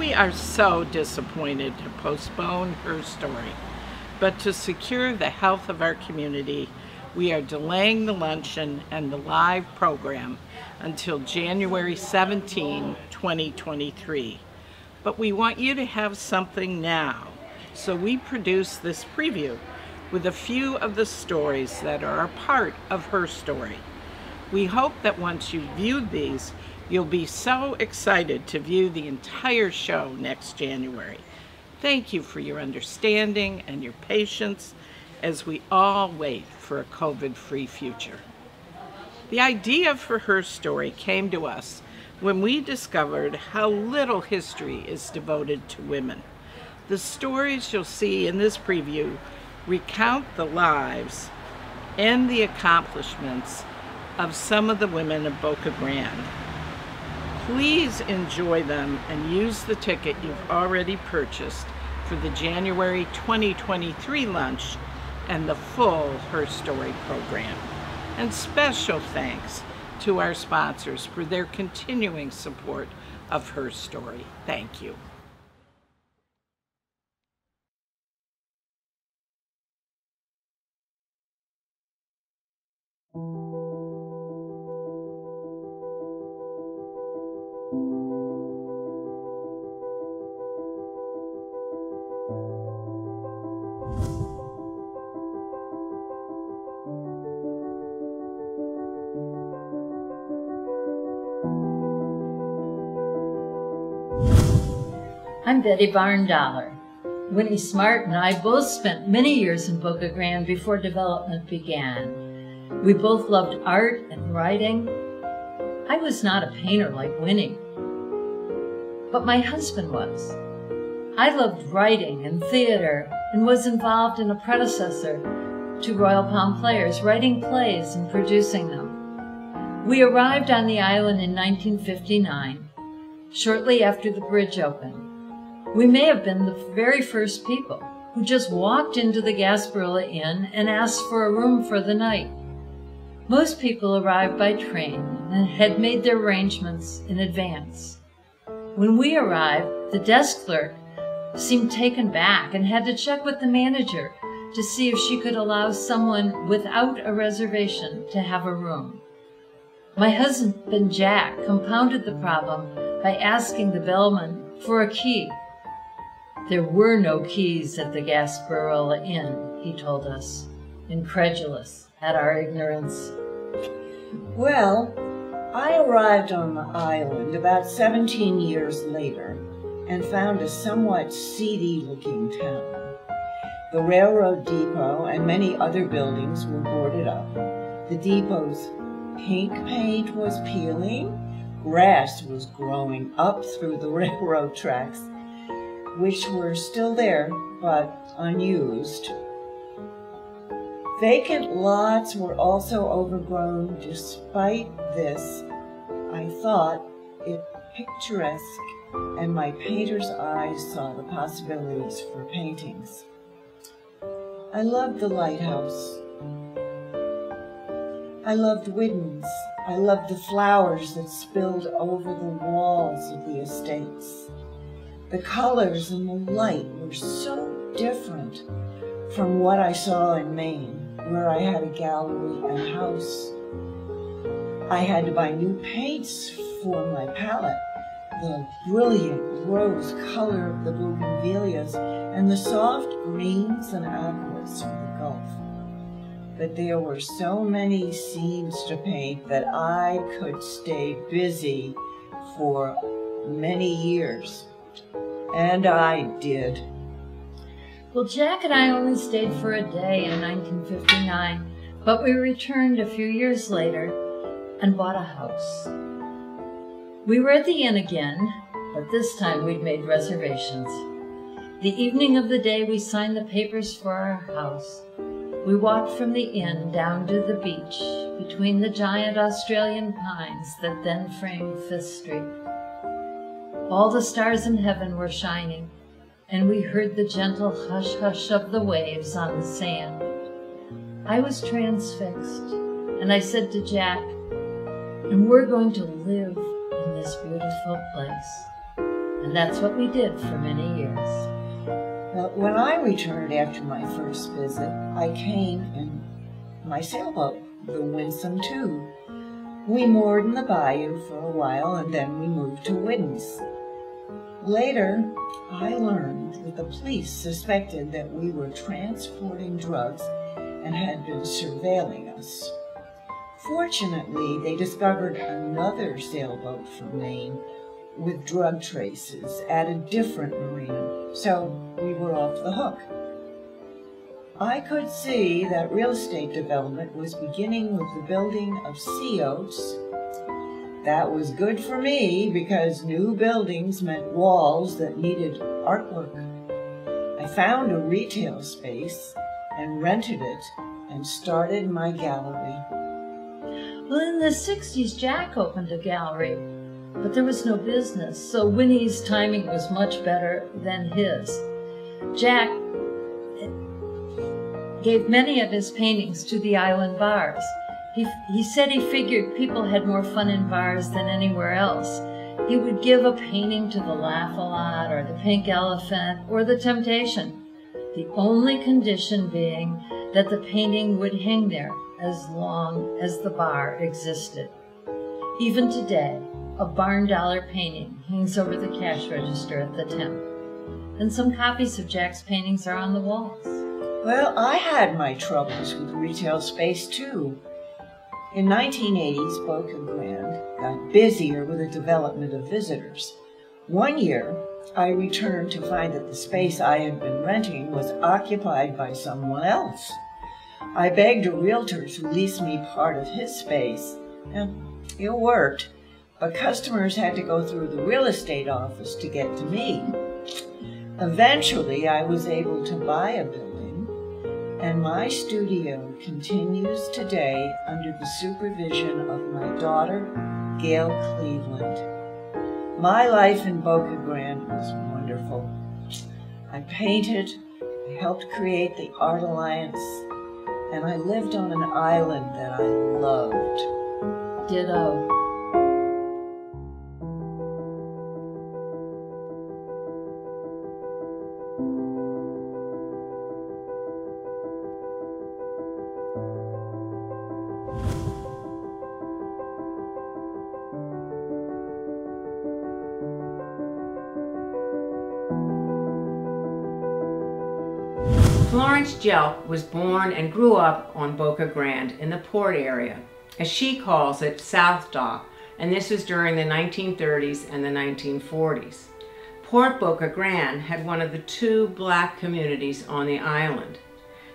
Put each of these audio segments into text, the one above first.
We are so disappointed to postpone Herstory, but to secure the health of our community, we are delaying the luncheon and the live program until January 17, 2023. But we want you to have something now, so we produced this preview with a few of the stories that are a part of Herstory. We hope that once you've viewed these, you'll be so excited to view the entire show next January. Thank you for your understanding and your patience as we all wait for a COVID-free future. The idea for Herstory came to us when we discovered how little history is devoted to women. The stories you'll see in this preview recount the lives and the accomplishments of some of the women of Boca Grande. Please enjoy them and use the ticket you've already purchased for the January 2023 lunch and the full Herstory program. And special thanks to our sponsors for their continuing support of Herstory. Thank you. I'm Betty Barndollar. Winnie Smart and I both spent many years in Boca Grande before development began. We both loved art and writing. I was not a painter like Winnie, but my husband was. I loved writing and theater and was involved in a predecessor to Royal Palm Players, writing plays and producing them. We arrived on the island in 1959, shortly after the bridge opened. We may have been the very first people who just walked into the Gasparilla Inn and asked for a room for the night. Most people arrived by train and had made their arrangements in advance. When we arrived, the desk clerk seemed taken back and had to check with the manager to see if she could allow someone without a reservation to have a room. My husband Jack compounded the problem by asking the bellman for a key. There were no keys at the Gasparilla Inn, he told us, incredulous at our ignorance. Well, I arrived on the island about 17 years later and found a somewhat seedy-looking town. The railroad depot and many other buildings were boarded up. The depot's pink paint was peeling. Grass was growing up through the railroad tracks, which were still there, but unused. Vacant lots were also overgrown. Despite this, I thought it picturesque, and my painter's eyes saw the possibilities for paintings. I loved the lighthouse. I loved Widden's. I loved the flowers that spilled over the walls of the estates. The colors and the light were so different from what I saw in Maine, where I had a gallery and house. I had to buy new paints for my palette, the brilliant rose color of the bougainvilleas and the soft greens and aquas from the Gulf. But there were so many scenes to paint that I could stay busy for many years. And I did. Well, Jack and I only stayed for a day in 1959, but we returned a few years later and bought a house. We were at the inn again, but this time we'd made reservations. The evening of the day we signed the papers for our house, we walked from the inn down to the beach between the giant Australian pines that then framed Fifth Street. All the stars in heaven were shining, and we heard the gentle hush-hush of the waves on the sand. I was transfixed, and I said to Jack, "And we're going to live in this beautiful place." And that's what we did for many years. Well, when I returned after my first visit, I came in my sailboat, the Winsome II. We moored in the bayou for a while, and then we moved to Whiddens. Later, I learned that the police suspected that we were transporting drugs and had been surveilling us. Fortunately, they discovered another sailboat from Maine with drug traces at a different marina, so we were off the hook. I could see that real estate development was beginning with the building of sea oats. That was good for me because new buildings meant walls that needed artwork. I found a retail space and rented it and started my gallery. Well, in the 60s, Jack opened a gallery, but there was no business, so Winnie's timing was much better than his. Jack gave many of his paintings to the island bars. He said he figured people had more fun in bars than anywhere else. He would give a painting to the Laugh-A-Lot or the Pink Elephant or the Temptation, the only condition being that the painting would hang there as long as the bar existed. Even today, a barn dollar painting hangs over the cash register at the Temp, and some copies of Jack's paintings are on the walls. Well, I had my troubles with retail space too. In 1980s, Boca Grande got busier with the development of visitors. One year, I returned to find that the space I had been renting was occupied by someone else. I begged a realtor to lease me part of his space, and it worked, but customers had to go through the real estate office to get to me. Eventually, I was able to buy a building, and my studio continues today under the supervision of my daughter, Gail Cleveland. My life in Boca Grande was wonderful. I painted, I helped create the Art Alliance, and I lived on an island that I loved. Ditto. Florence Jelk was born and grew up on Boca Grande in the port area, as she calls it, South Dock, and this was during the 1930s and the 1940s. Port Boca Grande had one of the two black communities on the island.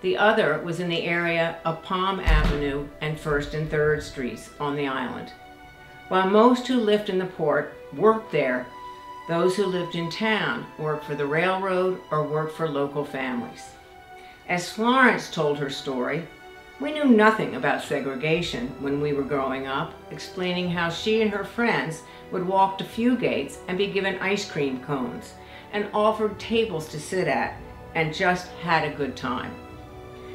The other was in the area of Palm Avenue and 1st and 3rd Streets on the island. While most who lived in the port worked there, those who lived in town worked for the railroad or worked for local families. As Florence told her story, we knew nothing about segregation when we were growing up, explaining how she and her friends would walk to few gates and be given ice cream cones and offered tables to sit at and just had a good time.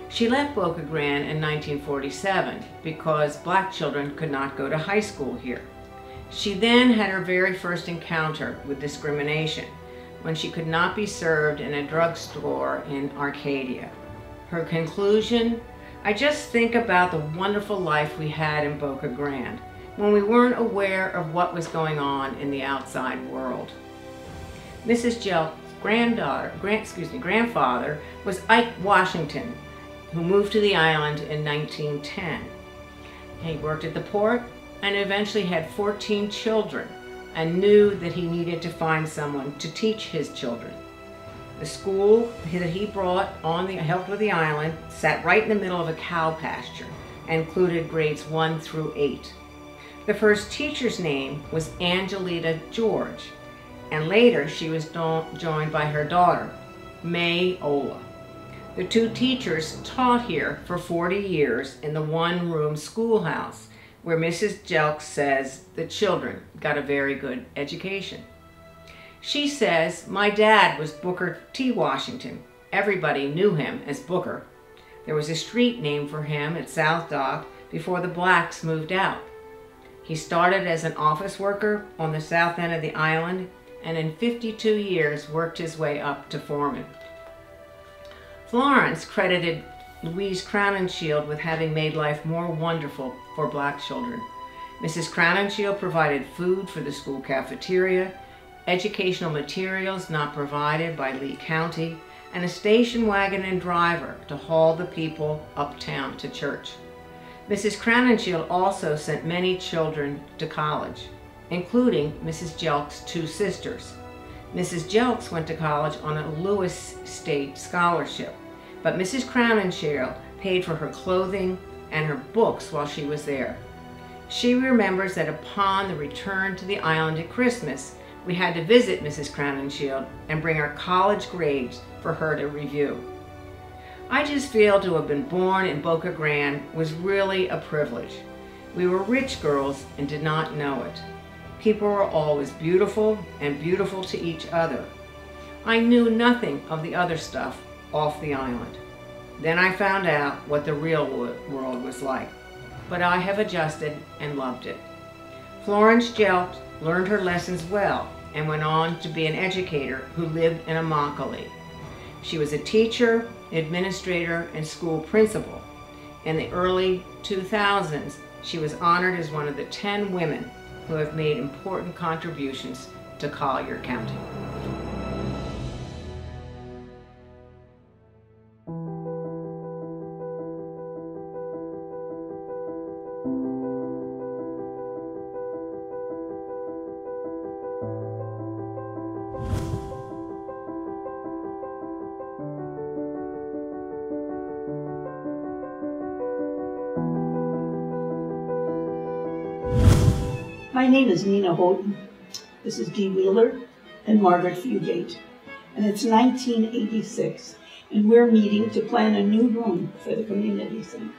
She left Boca Grande in 1947 because black children could not go to high school here. She then had her very first encounter with discrimination when she could not be served in a drugstore in Arcadia. Her conclusion, I just think about the wonderful life we had in Boca Grande when we weren't aware of what was going on in the outside world. Mrs. Jelk's grandfather was Ike Washington, who moved to the island in 1910. He worked at the port and eventually had 14 children and knew that he needed to find someone to teach his children. The school that he brought helped with the island sat right in the middle of a cow pasture and included grades 1 through 8. The first teacher's name was Angelita George, and later she was joined by her daughter, May Ola. The two teachers taught here for 40 years in the one-room schoolhouse, where Mrs. Jelk says the children got a very good education. She says, my dad was Booker T. Washington. Everybody knew him as Booker. There was a street named for him at South Dock before the blacks moved out. He started as an office worker on the south end of the island and in 52 years worked his way up to foreman. Florence credited Louise Crowninshield with having made life more wonderful for black children. Mrs. Crowninshield provided food for the school cafeteria, educational materials not provided by Lee County, and a station wagon and driver to haul the people uptown to church. Mrs. Crowninshield also sent many children to college, including Mrs. Jelk's two sisters. Mrs. Jelks went to college on a Lewis State scholarship, but Mrs. Crowninshield paid for her clothing and her books while she was there. She remembers that upon the return to the island at Christmas, we had to visit Mrs. Crowninshield and bring our college grades for her to review. I just feel to have been born in Boca Grande was really a privilege. We were rich girls and did not know it. People were always beautiful and beautiful to each other. I knew nothing of the other stuff off the island. Then I found out what the real world was like, but I have adjusted and loved it. Florence Jelk learned her lessons well and went on to be an educator who lived in Immokalee. She was a teacher, administrator, and school principal. In the early 2000s, she was honored as one of the 10 women who have made important contributions to Collier County. My name is Nina Houghton. This is Dee Wheeler and Margaret Fugate. And it's 1986, and we're meeting to plan a new room for the community center.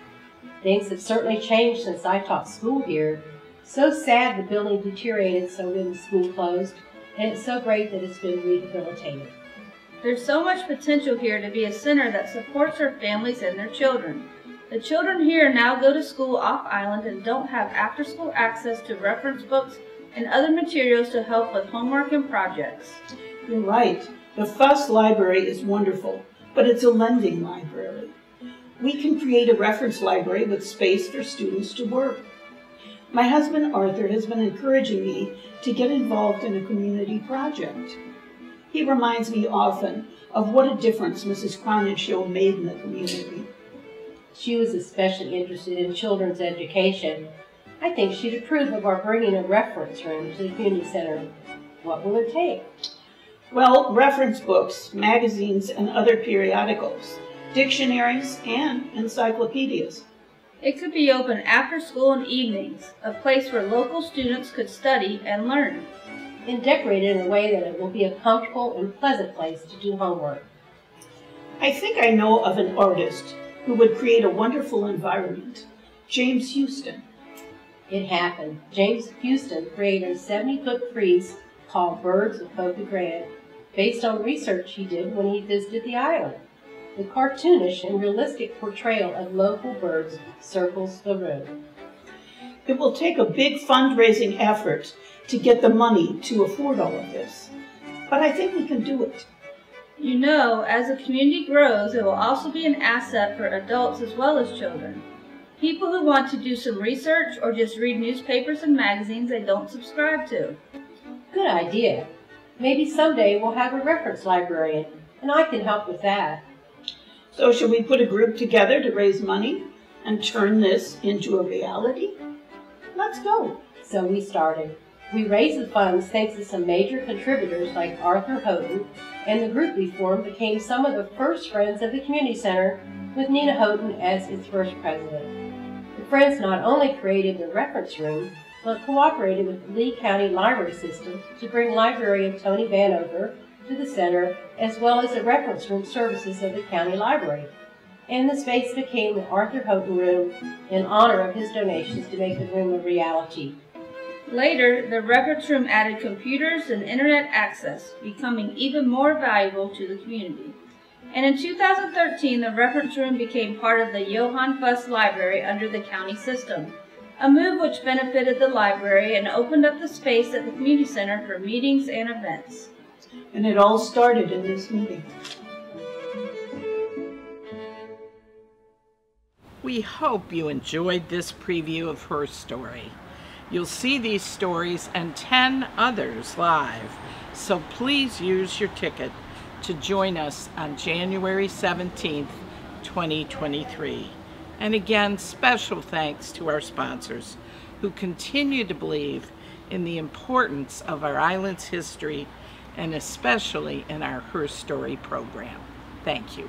Things have certainly changed since I taught school here. So sad the building deteriorated so when the school closed, and it's so great that it's been rehabilitated. There's so much potential here to be a center that supports our families and their children. The children here now go to school off-island and don't have after-school access to reference books and other materials to help with homework and projects. You're right. The Fuss Library is wonderful, but it's a lending library. We can create a reference library with space for students to work. My husband Arthur has been encouraging me to get involved in a community project. He reminds me often of what a difference Mrs. Crowninshield made in the community. She was especially interested in children's education. I think she'd approve of our bringing a reference room to the community center. What will it take? Well, reference books, magazines, and other periodicals, dictionaries, and encyclopedias. It could be open after school and evenings, a place where local students could study and learn. And decorated in a way that it will be a comfortable and pleasant place to do homework. I think I know of an artist who would create a wonderful environment, James Houston. It happened. James Houston created a 70-foot frieze called Birds of Boca Grande, based on research he did when he visited the island. The cartoonish and realistic portrayal of local birds circles the room. It will take a big fundraising effort to get the money to afford all of this, but I think we can do it. You know, as the community grows, it will also be an asset for adults as well as children. People who want to do some research or just read newspapers and magazines they don't subscribe to. Good idea. Maybe someday we'll have a reference librarian, and I can help with that. So should we put a group together to raise money and turn this into a reality? Let's go. So we started. We raised the funds thanks to some major contributors like Arthur Houghton, and the group we formed became some of the first Friends of the Community Center, with Nina Houghton as its first president. The Friends not only created the reference room, but cooperated with the Lee County Library System to bring librarian Tony Vanover to the center, as well as the reference room services of the county library. And the space became the Arthur Houghton Room in honor of his donations to make the room a reality. Later, the records room added computers and internet access, becoming even more valuable to the community. And in 2013, the reference room became part of the Johann Fuss Library under the county system. a move which benefited the library and opened up the space at the community center for meetings and events. And it all started in this meeting. We hope you enjoyed this preview of Herstory. You'll see these stories and 10 others live, so please use your ticket to join us on January 17th, 2023. And again, special thanks to our sponsors who continue to believe in the importance of our island's history and especially in our Herstory program. Thank you.